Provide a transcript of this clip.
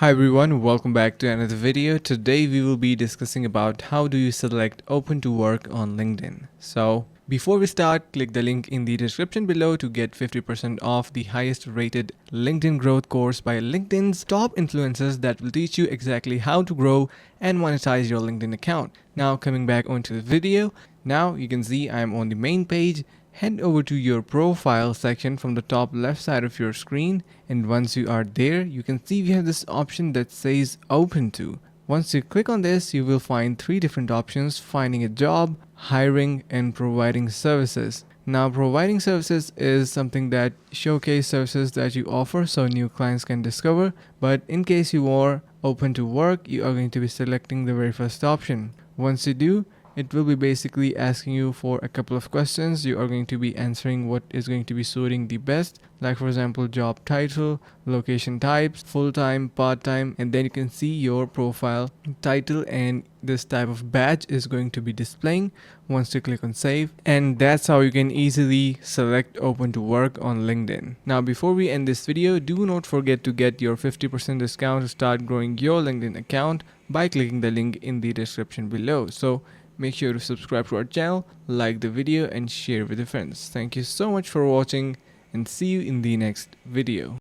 Hi everyone, welcome back to another video. Today we will be discussing about how do you select open to work on LinkedIn. So before we start, click the link in the description below to get 50% off the highest rated LinkedIn growth course by LinkedIn's top influencers that will teach you exactly how to grow and monetize your LinkedIn account. Now coming back onto the video, now you can see I am on the main page. Head over to your profile section from the top left side of your screen, and once you are there, you can see we have this option that says open to. Once you click on this, you will find three different options: finding a job, hiring, and providing services. Now providing services is something that showcase services that you offer so new clients can discover, but in case you are open to work, you are going to be selecting the very first option. Once you do, it will be basically asking you for a couple of questions. You are going to be answering what is going to be suiting the best, like for example job title, location types, full-time, part-time, and then you can see your profile title, and this type of badge is going to be displaying once you click on save. And that's how you can easily select open to work on LinkedIn. Now before we end this video, do not forget to get your 50% discount to start growing your LinkedIn account by clicking the link in the description below. So make sure to subscribe to our channel, like the video, and share with your friends. Thank you so much for watching, and see you in the next video.